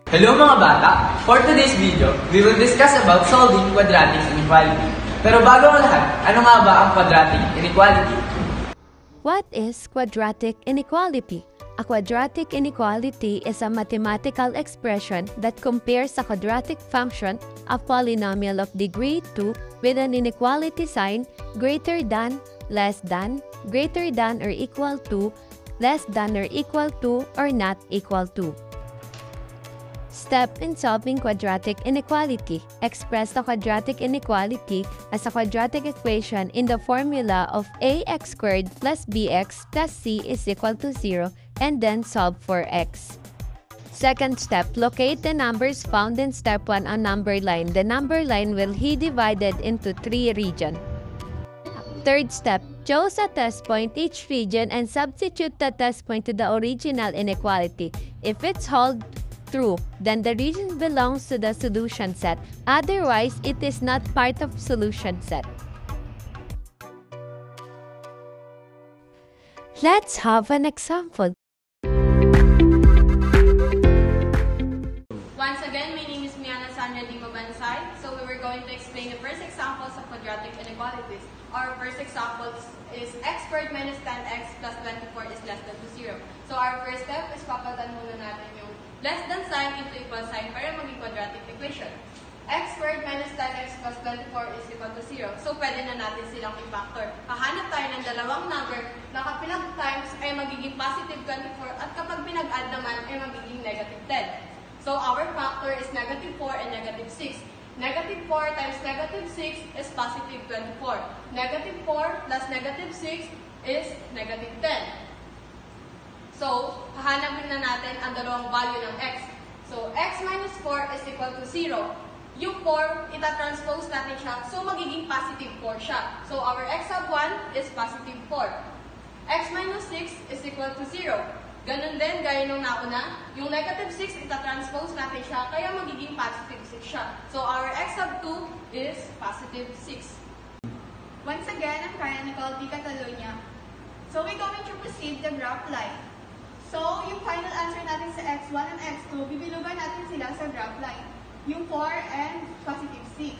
Hello mga bata! For today's video, we will discuss about solving quadratic inequality. Pero bago ang lahat, ano nga ba ang quadratic inequality? What is quadratic inequality? A quadratic inequality is a mathematical expression that compares a quadratic function, a polynomial of degree 2, with an inequality sign greater than, less than, greater than or equal to, less than or equal to, or not equal to. Step in solving quadratic inequality. Express the quadratic inequality as a quadratic equation in the formula of ax squared plus bx plus c is equal to 0 and then solve for x. Second step, locate the numbers found in step 1 on number line. The number line will be divided into 3 regions. Third step, choose a test point each region and substitute the test point to the original inequality. If it's held true, then the region belongs to the solution set. Otherwise, it is not part of solution set. Let's have an example. Once again, my name is Miana Sandra Lima Bansay. So we were going to explain the first examples of quadratic inequalities. Our first example is x squared minus 10x plus 24 is less than to 0. So our first step is papalitan muna natin yung less than sign into equal sign para maging quadratic equation. X squared minus 10x plus 24 is equal to 0. So pwede na natin silang i-factor. Hahanap tayo ng dalawang number na kapag times ay magiging positive 24 at kapag pinag-add naman ay magiging negative 10. So our factor is negative 4 and negative 6. Negative 4 times negative 6 is positive 24. Negative 4 plus negative 6 is negative 10. So, hahanapin na natin ang dalawang value ng x. So, x minus 4 is equal to 0. Yung 4, itatranspose natin siya, so magiging positive 4 siya. So, our x sub 1 is positive 4. X minus 6 is equal to 0. Ganun din, gaya nung nauna, yung negative 6, itatranspose natin siya, kaya magiging positive 6 siya. So, our x sub 2 is positive 6. Once again, I'm Kaya Nicole D. Catalonia. So, we're going to proceed the graph line. So, yung final answer natin sa x1 and x2, bibilugan natin sila sa graph line. Yung 4 and positive 6.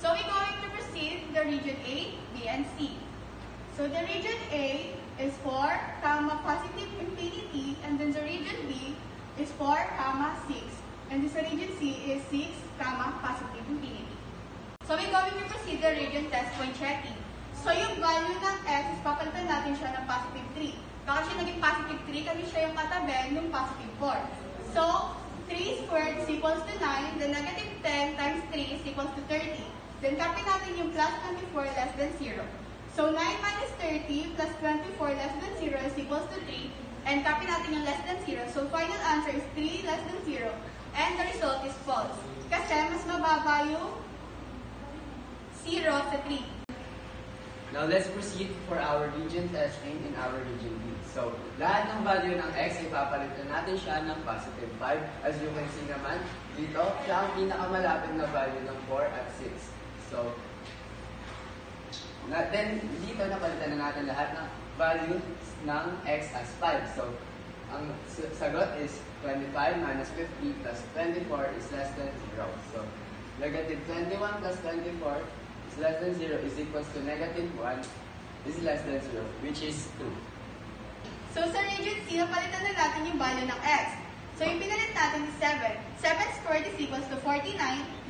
So, we're going to proceed the region A, B, and C. So, the region A is 4, positive infinity, and then the region B is 4, 6. And this region C is 6, positive infinity. So, we're going to proceed the region test point checking. So, yung value ng x is papalitan natin siya ng positive 3. Baka siya naging positive 3 kasi siya yung katabi ng positive 4. So, 3 squared is equals to 9. Then, negative 10 times 3 is equals to 30. Then, copy natin yung plus 24 less than 0. So, 9 minus 30 plus 24 less than 0 is equals to 3. And copy natin yung less than 0. So, final answer is 3 less than 0. And the result is false. Kasi mas mababa yung 0 sa 3. Now let's proceed for our region testing in our region B. So, lahat ng value ng x ay papalitan natin siya ng positive 5. As you can see naman, dito, siya ang pinakamalapit na value ng 4 at 6. So, then dito napalitan na natin lahat ng value ng x as 5. So, ang sagot is 25 minus 50 plus 24 is less than 0. So, negative 21 plus 24 is less than 0 is equals to negative 1 is less than 0, which is 2. So, sa region C, napalitan na natin yung value ng x. So, yung pinalit natin is 7. 7 squared is equals to 49.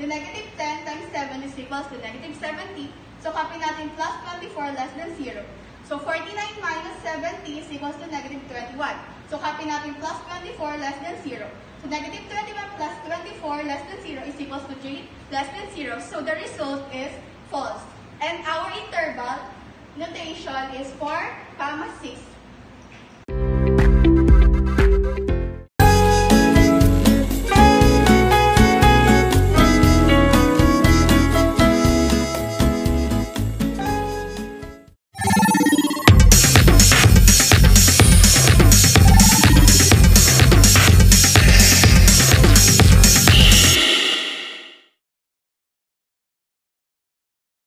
The negative 10 times 7 is equals to negative 70. So, copy natin plus 24 less than 0. So, 49 minus 70 is equals to negative 21. So, copy natin plus 24 less than 0. So, negative 21 plus 24 less than 0 is equals to 3 less than 0. So, the result is false. And our interval notation is 4, 6.